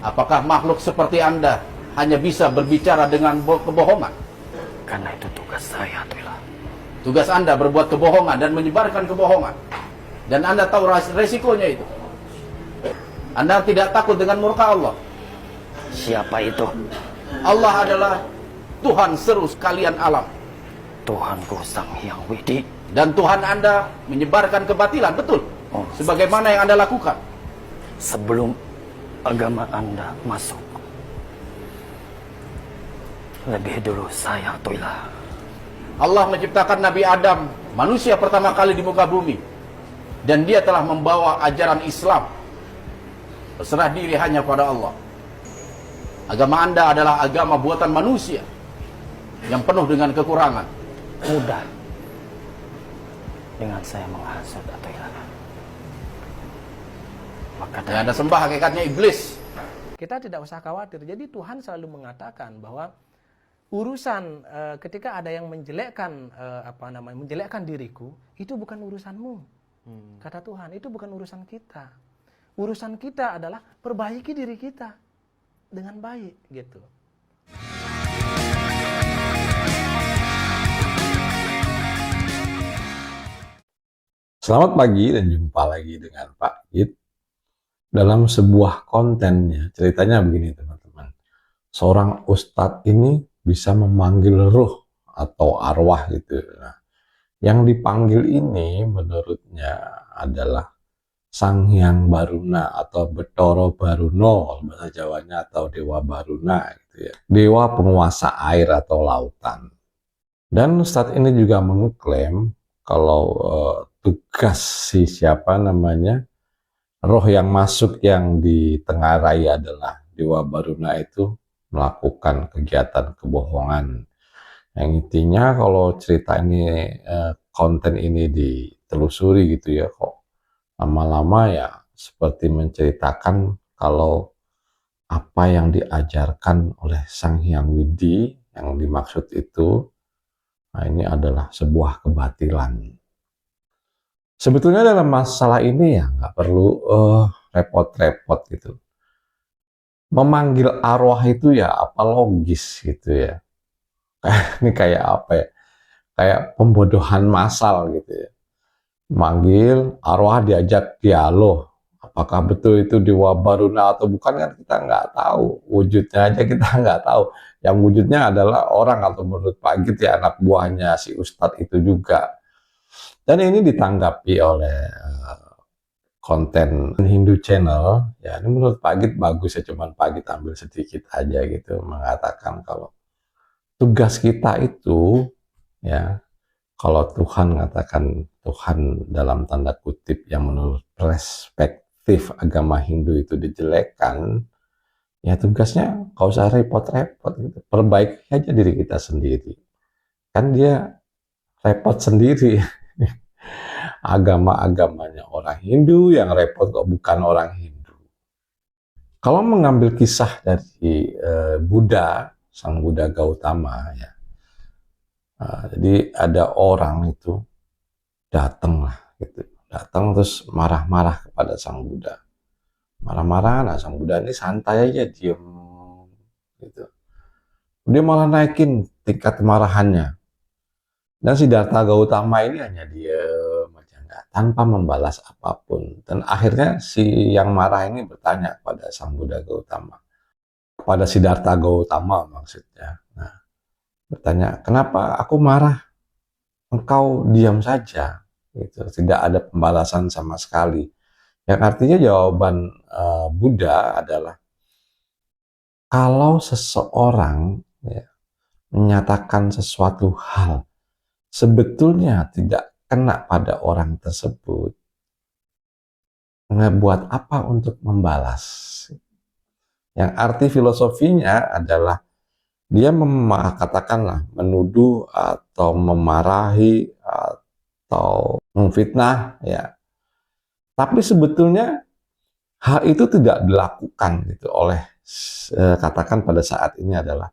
Apakah makhluk seperti Anda hanya bisa berbicara dengan kebohongan? Karena itu tugas saya, Atullah. Tugas Anda berbuat kebohongan dan menyebarkan kebohongan. Dan Anda tahu resikonya itu. Anda tidak takut dengan murka Allah. Siapa itu? Allah adalah Tuhan seru sekalian alam. Tuhanku Sang Hyang Widi. Dan Tuhan Anda menyebarkan kebatilan, betul? Oh, sebagaimana yang Anda lakukan. Sebelum agama Anda masuk, lebih dulu saya, Atullah. Allah menciptakan Nabi Adam, manusia pertama kali di muka bumi. Dan dia telah membawa ajaran Islam. Berserah diri hanya pada Allah. Agama Anda adalah agama buatan manusia yang penuh dengan kekurangan. Mudah dengan saya menghasut, Atullah. Maka Yang Anda sembah hakikatnya iblis. Kita tidak usah khawatir. Jadi Tuhan selalu mengatakan bahwa urusan ketika ada yang menjelekkan menjelekkan diriku, itu bukan urusanmu. Kata Tuhan, itu bukan urusan kita. Urusan kita adalah perbaiki diri kita dengan baik, gitu. Selamat pagi dan jumpa lagi dengan Pak Git dalam sebuah kontennya. Ceritanya begini teman-teman. Seorang ustadz ini bisa memanggil ruh atau arwah gitu. Nah, yang dipanggil ini menurutnya adalah Sang Hyang Baruna atau Betoro Baruno bahasa Jawanya, atau Dewa Baruna gitu ya. Dewa penguasa air atau lautan. Dan ustadz ini juga mengklaim kalau tugas roh yang masuk yang ditengarai adalah Dewa Baruna itu melakukan kegiatan kebohongan. Yang intinya kalau cerita ini, konten ini ditelusuri gitu ya, kok lama-lama ya seperti menceritakan kalau apa yang diajarkan oleh Sang Hyang Widi yang dimaksud itu, nah ini adalah sebuah kebatilan. Sebetulnya dalam masalah ini ya nggak perlu repot-repot gitu. Memanggil arwah itu ya apa logis gitu ya. Ini kayak apa ya? Kayak pembodohan massal gitu ya. Manggil arwah, diajak dialog. Apakah betul itu Dewa Baruna atau bukan kan kita nggak tahu. Wujudnya aja kita nggak tahu. Yang wujudnya adalah orang, atau menurut Pak Git ya anak buahnya si Ustadz itu juga. Dan ini ditanggapi oleh konten Hindu Channel. Ya ini menurut Pak Git bagus ya, cuman Pak Git ambil sedikit aja gitu, mengatakan kalau tugas kita itu ya, kalau Tuhan mengatakan, Tuhan dalam tanda kutip yang menurut perspektif agama Hindu itu dijelekkan, ya tugasnya gak usah repot-repot gitu. Perbaiki aja diri kita sendiri. Kan dia repot sendiri. Agama-agamanya orang Hindu, yang repot kok bukan orang Hindu. Kalau mengambil kisah dari Buddha, Sang Buddha Gautama ya. Jadi ada orang itu datang gitu. Datang terus marah-marah kepada Sang Buddha. Marah-marah, nah Sang Buddha ini santai aja, diem gitu. Dia malah naikin tingkat kemarahannya. Dan Siddhartha Gautama ini hanya diem aja, tanpa membalas apapun. Dan akhirnya si yang marah ini bertanya pada Sang Buddha Gautama, pada Siddhartha Gautama maksudnya. Nah, bertanya, kenapa aku marah? Engkau diam saja. Gitu. Tidak ada pembalasan sama sekali. Yang artinya jawaban Buddha adalah, kalau seseorang ya, menyatakan sesuatu hal sebetulnya tidak kena pada orang tersebut, ngebuat apa untuk membalas? Yang arti filosofinya adalah dia katakanlah menuduh atau memarahi atau memfitnah ya. Tapi sebetulnya hal itu tidak dilakukan gitu oleh katakan pada saat ini adalah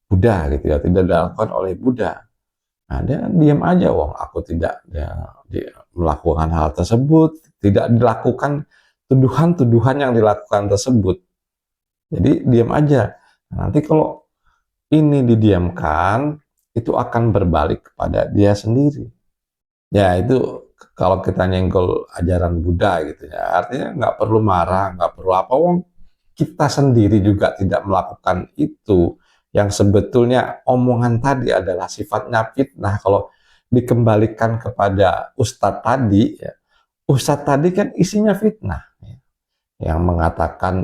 Buddha gitu ya, tidak dilakukan oleh Buddha. Nah, dia diam aja, wong aku tidak dia melakukan hal tersebut, tidak dilakukan tuduhan-tuduhan yang dilakukan tersebut. Jadi diam aja. Nanti kalau ini didiamkan, itu akan berbalik kepada dia sendiri. Ya itu kalau kita nyenggol ajaran Buddha gitu ya, artinya nggak perlu marah, nggak perlu apa, wong kita sendiri juga tidak melakukan itu. Yang sebetulnya omongan tadi adalah sifatnya fitnah. Kalau dikembalikan kepada Ustadz tadi, ya, Ustadz tadi kan isinya fitnah. Yang mengatakan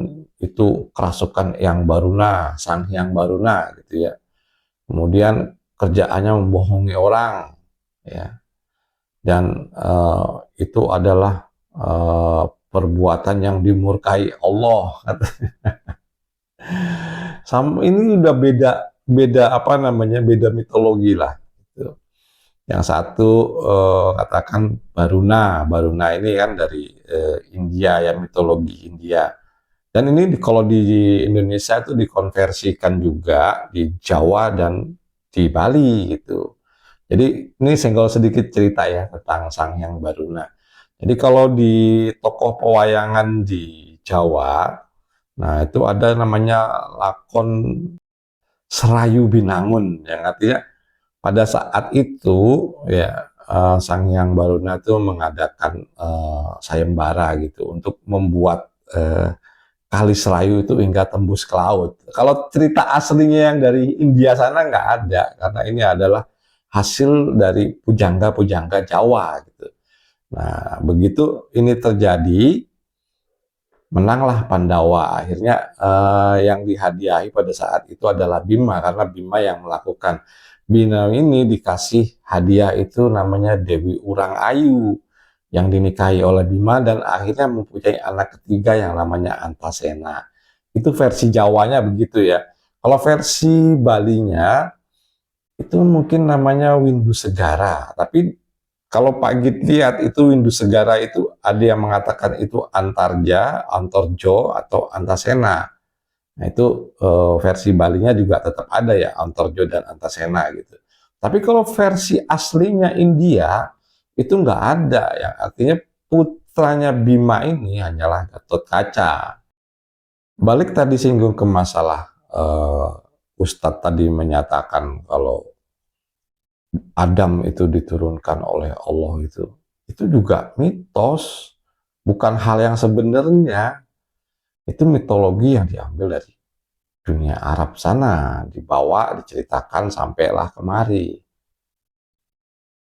itu kerasukan yang baruna, sang yang baruna gitu ya. Kemudian kerjaannya membohongi orang, ya. Dan itu adalah perbuatan yang dimurkai Allah. Sama ini udah beda apa namanya, beda mitologi lah. Gitu. Yang satu katakan Baruna, Baruna ini kan dari India ya, mitologi India. Dan ini kalau di Indonesia itu dikonversikan juga di Jawa dan di Bali gitu. Jadi ini senggol sedikit cerita ya tentang Sang Hyang Baruna. Jadi kalau di tokoh pewayangan di Jawa, nah itu ada namanya lakon Serayu Binangun, yang artinya pada saat itu ya Sang Hyang Baruna itu mengadakan sayembara gitu untuk membuat kali Serayu itu hingga tembus ke laut. Kalau cerita aslinya yang dari India sana nggak ada, karena ini adalah hasil dari pujangga-pujangga Jawa gitu. Nah, begitu ini terjadi, menanglah Pandawa. Akhirnya yang dihadiahi pada saat itu adalah Bima, karena Bima yang melakukan. Bima ini dikasih hadiah itu namanya Dewi Urang Ayu, yang dinikahi oleh Bima dan akhirnya mempunyai anak ketiga yang namanya Antasena. Itu versi Jawanya begitu ya. Kalau versi Balinya itu mungkin namanya Windu Segara, tapi kalau Pak Git lihat itu Windu Segara itu ada yang mengatakan itu Antarja, Antorjo, atau Antasena. Nah itu versi Balinya juga tetap ada ya, Antorjo dan Antasena gitu. Tapi kalau versi aslinya India itu nggak ada, yang artinya putranya Bima ini hanyalah Gatot Kaca. Balik tadi singgung ke masalah Ustadz tadi menyatakan kalau Adam itu diturunkan oleh Allah, itu juga mitos, bukan hal yang sebenarnya. Itu mitologi yang diambil dari dunia Arab sana, dibawa, diceritakan sampailah kemari.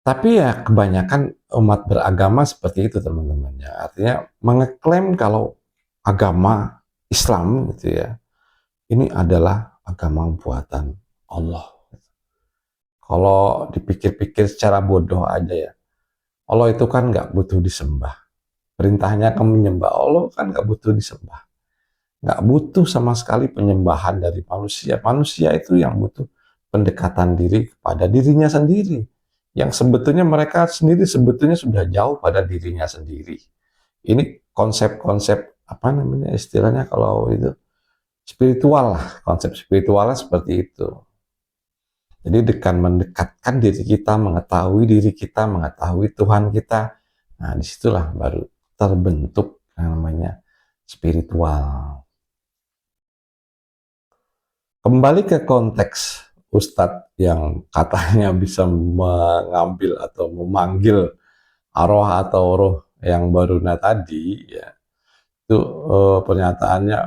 Tapi ya kebanyakan umat beragama seperti itu teman-teman ya. Artinya mengeklaim kalau agama Islam gitu ya, ini adalah agama buatan Allah. Kalau dipikir-pikir secara bodoh aja ya, Allah itu kan nggak butuh disembah. Perintahnya kamu menyembah Allah kan nggak butuh disembah. Nggak butuh sama sekali penyembahan dari manusia. Manusia itu yang butuh pendekatan diri kepada dirinya sendiri. Yang sebetulnya mereka sendiri sebetulnya sudah jauh pada dirinya sendiri. Ini konsep-konsep apa namanya istilahnya kalau itu spiritual lah. Konsep spiritualnya seperti itu. Jadi dengan mendekatkan diri kita, mengetahui diri kita, mengetahui Tuhan kita, nah disitulah baru terbentuk yang namanya spiritual. Kembali ke konteks Ustadz yang katanya bisa mengambil atau memanggil arwah atau roh yang Baruna tadi, ya, itu pernyataannya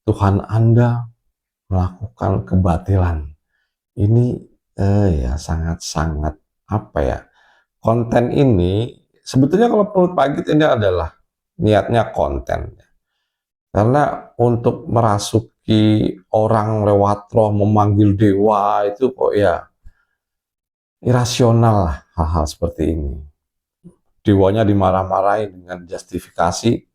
Tuhan Anda melakukan kebatilan. Ini ya sangat-sangat apa ya, konten ini sebetulnya kalau menurut Pak Git ini adalah niatnya konten, karena untuk merasuki orang lewat roh, memanggil dewa itu kok ya irasional lah hal-hal seperti ini. Dewanya dimarah-marahin dengan justifikasi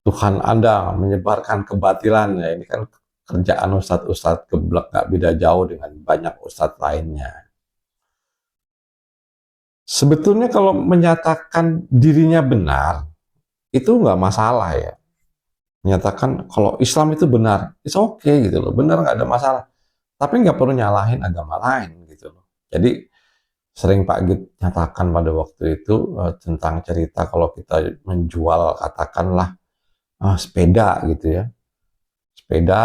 Tuhan Anda menyebarkan kebatilan, ya ini kan kerjaan ustadz-ustadz geblek gak beda jauh dengan banyak ustadz lainnya. Sebetulnya kalau menyatakan dirinya benar, itu nggak masalah ya. Menyatakan kalau Islam itu benar, it's okay gitu loh, benar nggak ada masalah. Tapi nggak perlu nyalahin agama lain gitu loh. Jadi sering Pak Git nyatakan pada waktu itu tentang cerita kalau kita menjual katakanlah sepeda gitu ya. sepeda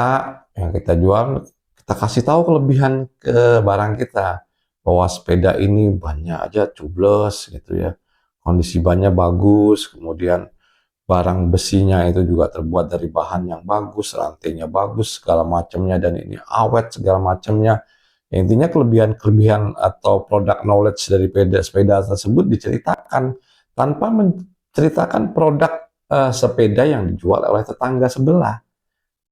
yang kita jual, kita kasih tahu kelebihan ke barang kita, bahwa sepeda ini bannya aja tubeless gitu ya, kondisi bannya bagus, kemudian barang besinya itu juga terbuat dari bahan yang bagus, rantainya bagus, segala macamnya, dan ini awet segala macamnya. Ya, intinya kelebihan-kelebihan atau produk knowledge dari sepeda tersebut diceritakan tanpa menceritakan produk sepeda yang dijual oleh tetangga sebelah.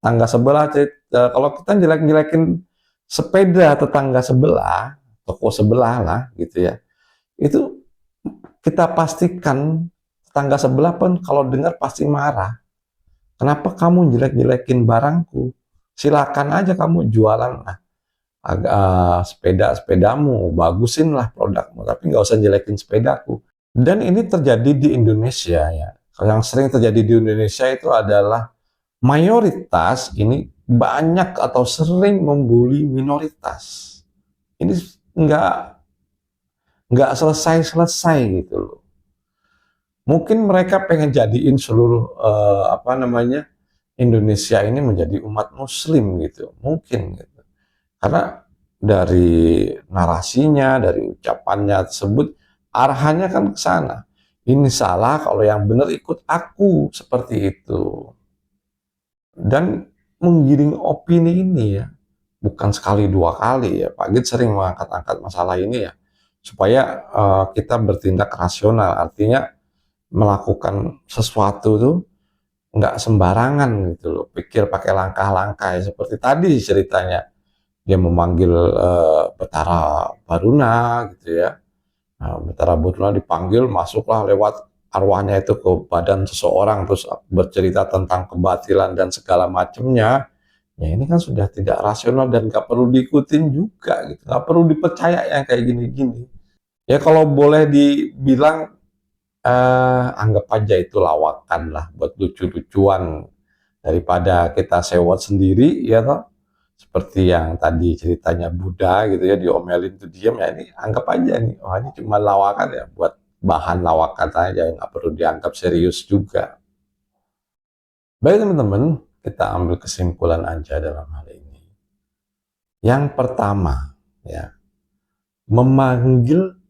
Tetangga sebelah, kalau kita jelek-jelekin sepeda tetangga sebelah, toko sebelah lah gitu ya, itu kita pastikan tetangga sebelah pun kalau dengar pasti marah. Kenapa kamu jelek-jelekin barangku? Silakan aja kamu jualan lah sepeda-sepedamu, bagusin lah produkmu, tapi nggak usah jelekin sepedaku. Dan ini terjadi di Indonesia ya. Yang sering terjadi di Indonesia itu adalah mayoritas ini banyak atau sering membuli minoritas. Ini nggak nggak selesai-selesai gitu loh. Mungkin mereka pengen jadiin seluruh Indonesia ini menjadi umat Muslim gitu, mungkin gitu. Karena dari narasinya, dari ucapannya tersebut, arahannya kan ke sana. Ini salah, kalau yang benar ikut aku, seperti itu. Dan menggiring opini ini ya, bukan sekali dua kali ya. Pak Git sering mengangkat-angkat masalah ini ya, supaya kita bertindak rasional. Artinya melakukan sesuatu tuh nggak sembarangan gitu loh. Pikir pakai langkah-langkah ya. Seperti tadi ceritanya, dia memanggil Betara Baruna gitu ya. Nah, Betara Baruna dipanggil, masuklah lewat arwahnya itu ke badan seseorang, terus bercerita tentang kebatilan dan segala macamnya. Ya ini kan sudah tidak rasional dan nggak perlu diikutin juga gitu. Nggak perlu dipercaya yang kayak gini-gini. Ya kalau boleh dibilang, anggap aja itu lawakan lah, buat lucu-lucuan, daripada kita sewot sendiri ya toh. Seperti yang tadi ceritanya Buddha gitu ya, diomelin tuh diam ya, ini anggap aja nih, oh ini cuma lawakan ya, buat bahan lawakan aja, nggak perlu dianggap serius juga. Baik teman-teman, kita ambil kesimpulan aja dalam hal ini. Yang pertama ya, memanggil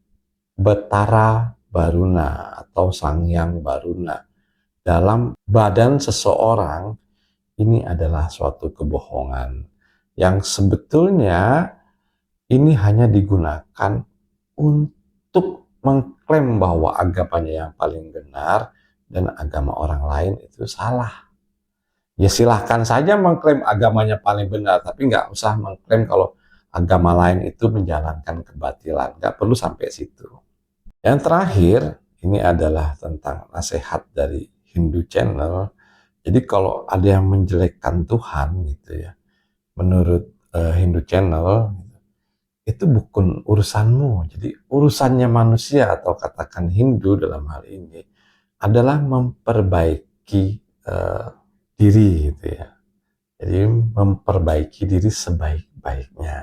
Betara Baruna atau Sangyang Baruna dalam badan seseorang, ini adalah suatu kebohongan yang sebetulnya ini hanya digunakan untuk mengklaim bahwa agamanya yang paling benar dan agama orang lain itu salah. Ya silahkan saja mengklaim agamanya paling benar, tapi nggak usah mengklaim kalau agama lain itu menjalankan kebatilan. Nggak perlu sampai situ. Yang terakhir, ini adalah tentang nasihat dari Hindu Channel. Jadi kalau ada yang menjelekkan Tuhan gitu ya, menurut Hindu Channel, itu bukan urusanmu. Jadi urusannya manusia, atau katakan Hindu dalam hal ini, adalah memperbaiki diri gitu ya. Jadi memperbaiki diri sebaik-baiknya.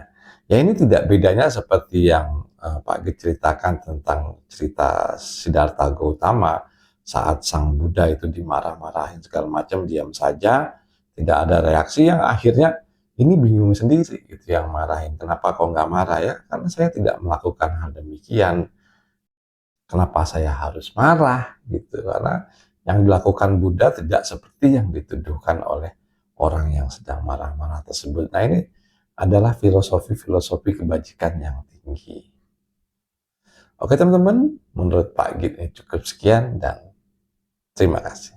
Ya ini tidak bedanya seperti yang Pak Git ceritakan tentang cerita Siddhartha Gautama saat sang Buddha itu dimarah-marahin segala macam, diam saja, tidak ada reaksi, yang akhirnya ini bingung sendiri gitu yang marahin. Kenapa kok nggak marah ya? Karena saya tidak melakukan hal demikian. Kenapa saya harus marah gitu? Karena yang dilakukan Buddha tidak seperti yang dituduhkan oleh orang yang sedang marah-marah tersebut. Nah ini adalah filosofi-filosofi kebajikan yang tinggi. Oke teman-teman, menurut Pak Git ini cukup sekian dan terima kasih.